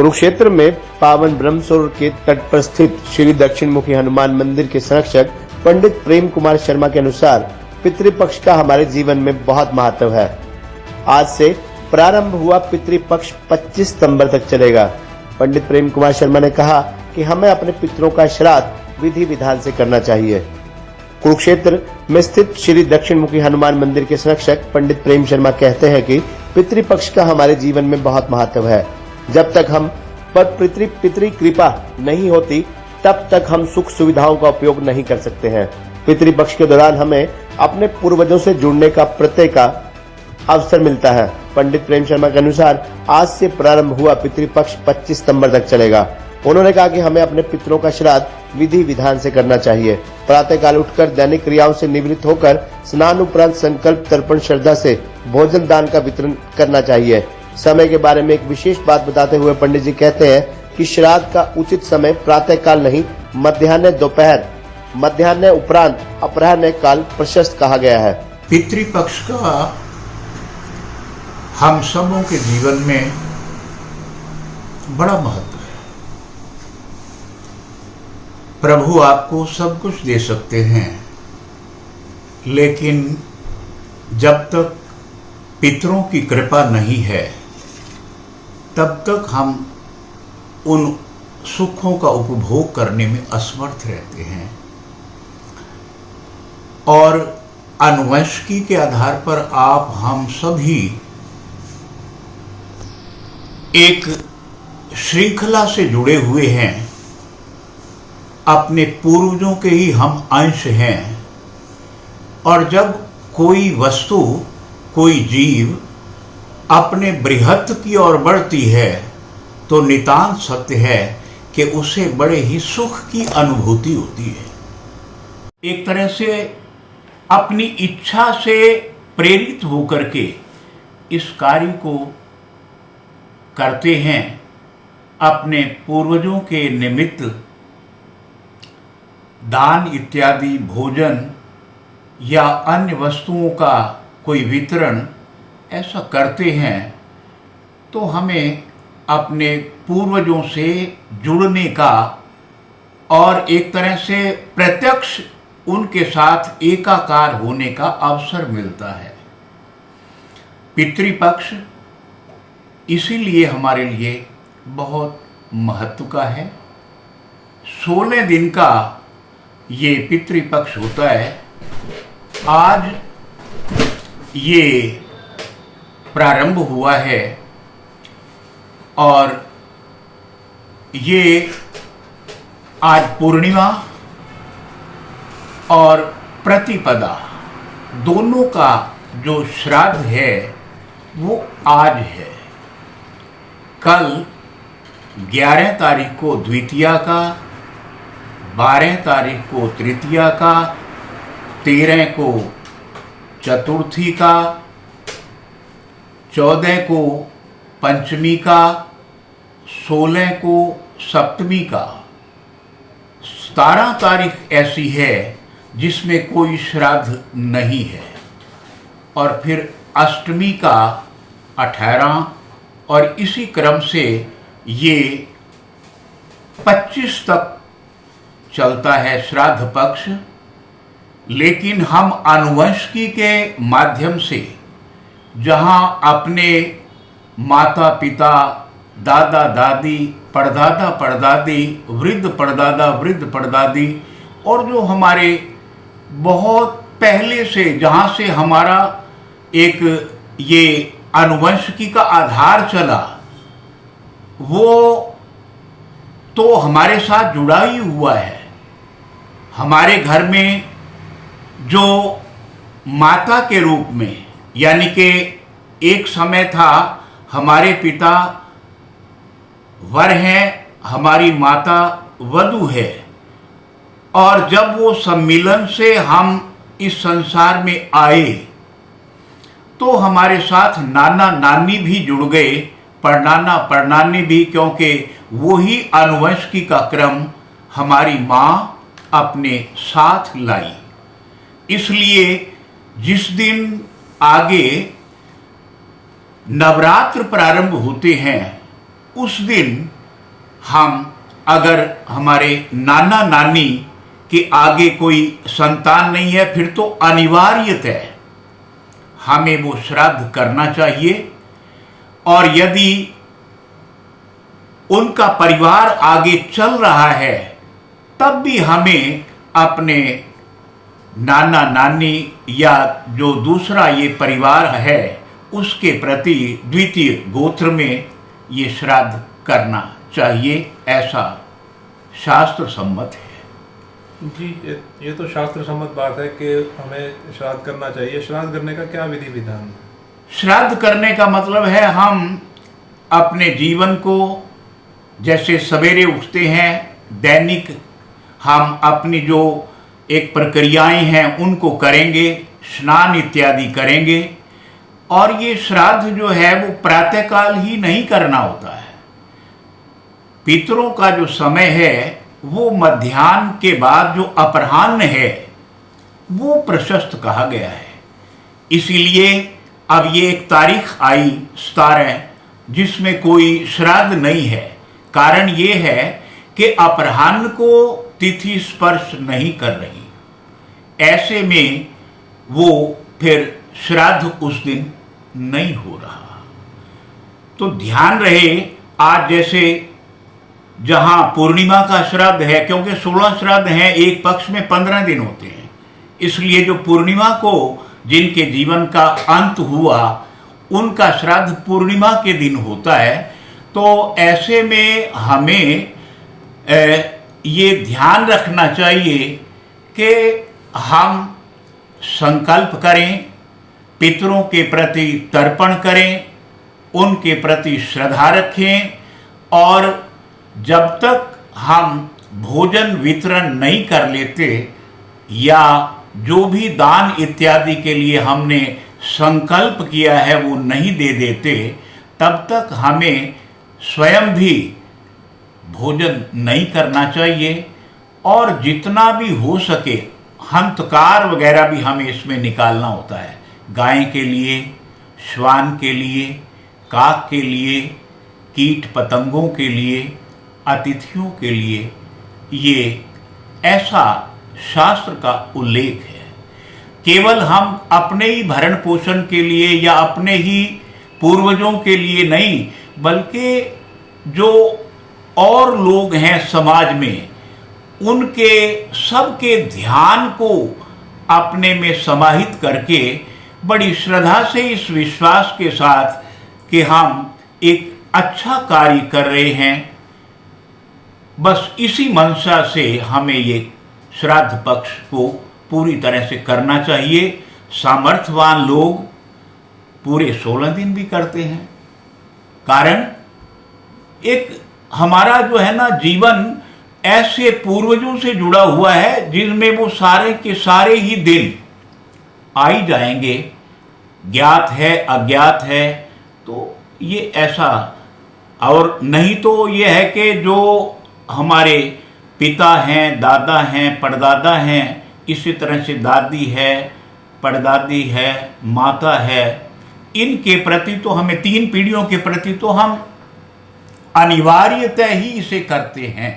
कुरुक्षेत्र में पावन ब्रह्मसरोवर के तट पर स्थित श्री दक्षिणमुखी हनुमान मंदिर के संरक्षक पंडित प्रेम कुमार शर्मा के अनुसार पितृपक्ष का हमारे जीवन में बहुत महत्व है। आज से प्रारंभ हुआ पितृपक्ष 25 सितंबर तक चलेगा। पंडित प्रेम कुमार शर्मा ने कहा कि हमें अपने पितरों का श्राद्ध विधि विधान से करना चाहिए। कुरुक्षेत्र में स्थित श्री दक्षिणमुखी हनुमान मंदिर के संरक्षक पंडित प्रेम शर्मा कहते हैं कि पितृपक्ष का हमारे जीवन में बहुत महत्व है। जब तक हम पर पितृ कृपा नहीं होती तब तक हम सुख सुविधाओं का उपयोग नहीं कर सकते हैं। पितृपक्ष के दौरान हमें अपने पूर्वजों से जुड़ने का प्रत्येक अवसर मिलता है। पंडित प्रेम शर्मा के अनुसार आज से प्रारंभ हुआ पितृपक्ष 25 सितंबर तक चलेगा। उन्होंने कहा कि हमें अपने पितरों का श्राद्ध विधि विधान से करना चाहिए। प्रातःकाल उठकर दैनिक क्रियाओं से निवृत्त होकर स्नान उपरांत संकल्प तर्पण श्रद्धा से भोजन दान का वितरण करना चाहिए। समय के बारे में एक विशेष बात बताते हुए पंडित जी कहते हैं कि श्राद्ध का उचित समय प्रातःकाल नहीं, मध्याह्न दोपहर, मध्याह्न उपरांत अपराह्न काल प्रशस्त कहा गया है। पितृपक्ष का हम सबों के जीवन में बड़ा महत्व है। प्रभु आपको सब कुछ दे सकते हैं, लेकिन जब तक पितरों की कृपा नहीं है तब तक हम उन सुखों का उपभोग करने में असमर्थ रहते हैं। और अनुवंशिकी के आधार पर आप हम सभी एक श्रृंखला से जुड़े हुए हैं। अपने पूर्वजों के ही हम अंश हैं। और जब कोई वस्तु, कोई जीव अपने बृहत् की ओर बढ़ती है तो नितांत सत्य है कि उसे बड़े ही सुख की अनुभूति होती है। एक तरह से अपनी इच्छा से प्रेरित होकर के इस कार्य को करते हैं। अपने पूर्वजों के निमित्त दान इत्यादि भोजन या अन्य वस्तुओं का कोई वितरण ऐसा करते हैं तो हमें अपने पूर्वजों से जुड़ने का और एक तरह से प्रत्यक्ष उनके साथ एकाकार होने का अवसर मिलता है। पितृपक्ष इसीलिए हमारे लिए बहुत महत्व का है। 16 दिन का ये पितृपक्ष होता है। आज ये प्रारंभ हुआ है और ये आज पूर्णिमा और प्रतिपदा दोनों का जो श्राद्ध है वो आज है। कल 11 तारीख को द्वितीया का, 12 तारीख को तृतीया का, 13 को चतुर्थी का, 14 को पंचमी का, 16 को सप्तमी का, 17 तारीख ऐसी है जिसमें कोई श्राद्ध नहीं है और फिर अष्टमी का 18 और इसी क्रम से ये 25 तक चलता है श्राद्ध पक्ष। लेकिन हम आनुवंशिकी के माध्यम से जहां अपने माता पिता, दादा दादी, परदादा परदादी, वृद्ध परदादा, वृद्ध परदादी और जो हमारे बहुत पहले से जहां से हमारा एक ये आनुवंशिकी का आधार चला वो तो हमारे साथ जुड़ा ही हुआ है। हमारे घर में जो माता के रूप में, यानी कि एक समय था हमारे पिता वर हैं, हमारी माता वधू है, और जब वो सम्मिलन से हम इस संसार में आए तो हमारे साथ नाना नानी भी जुड़ गए, परनाना परनानी भी, क्योंकि वही आनुवंशिकी का क्रम हमारी माँ अपने साथ लाई। इसलिए जिस दिन आगे नवरात्र प्रारंभ होते हैं उस दिन हम अगर हमारे नाना नानी के आगे कोई संतान नहीं है, फिर तो अनिवार्यतः हमें वो श्राद्ध करना चाहिए। और यदि उनका परिवार आगे चल रहा है तब भी हमें अपने नाना नानी या जो दूसरा ये परिवार है उसके प्रति द्वितीय गोत्र में ये श्राद्ध करना चाहिए, ऐसा शास्त्र सम्मत है। जी, ये तो शास्त्र सम्मत बात है कि हमें श्राद्ध करना चाहिए। श्राद्ध करने का क्या विधि विधान है? श्राद्ध करने का मतलब है हम अपने जीवन को, जैसे सवेरे उठते हैं दैनिक हम अपनी जो एक प्रक्रियाएं हैं उनको करेंगे, स्नान इत्यादि करेंगे। और ये श्राद्ध जो है वो प्रातःकाल ही नहीं करना होता है। पितरों का जो समय है वो मध्याह्न के बाद जो अपराह्न है वो प्रशस्त कहा गया है। इसीलिए अब ये एक तारीख आई 17 जिसमें कोई श्राद्ध नहीं है। कारण ये है कि अपराह्न को तिथि स्पर्श नहीं कर रही, ऐसे में वो फिर श्राद्ध उस दिन नहीं हो रहा। तो ध्यान रहे, आज जैसे जहां पूर्णिमा का श्राद्ध है, क्योंकि 16 श्राद्ध हैं, एक पक्ष में 15 दिन होते हैं, इसलिए जो पूर्णिमा को जिनके जीवन का अंत हुआ उनका श्राद्ध पूर्णिमा के दिन होता है। तो ऐसे में हमें ये ध्यान रखना चाहिए कि हम संकल्प करें, पितरों के प्रति तर्पण करें, उनके प्रति श्रद्धा रखें, और जब तक हम भोजन वितरण नहीं कर लेते या जो भी दान इत्यादि के लिए हमने संकल्प किया है वो नहीं दे देते, तब तक हमें स्वयं भी भोजन नहीं करना चाहिए। और जितना भी हो सके हंतकार वगैरह भी हमें इसमें निकालना होता है। गाय के लिए, श्वान के लिए, काक के लिए, कीट पतंगों के लिए, अतिथियों के लिए, ये ऐसा शास्त्र का उल्लेख है। केवल हम अपने ही भरण पोषण के लिए या अपने ही पूर्वजों के लिए नहीं, बल्कि जो और लोग हैं समाज में उनके सबके ध्यान को अपने में समाहित करके बड़ी श्रद्धा से, इस विश्वास के साथ कि हम एक अच्छा कार्य कर रहे हैं, बस इसी मंशा से हमें ये श्राद्ध पक्ष को पूरी तरह से करना चाहिए। सामर्थ्यवान लोग पूरे 16 दिन भी करते हैं। कारण एक हमारा जो है ना जीवन ऐसे पूर्वजों से जुड़ा हुआ है जिनमें वो सारे के सारे ही दिन आ ही जाएंगे, ज्ञात है अज्ञात है। तो ये ऐसा, और नहीं तो ये है कि जो हमारे पिता हैं, दादा हैं, परदादा हैं, इसी तरह से दादी है, परदादी है, माता है, इनके प्रति तो हमें 3 पीढ़ियों के प्रति तो हम अनिवार्यतः ही इसे करते हैं।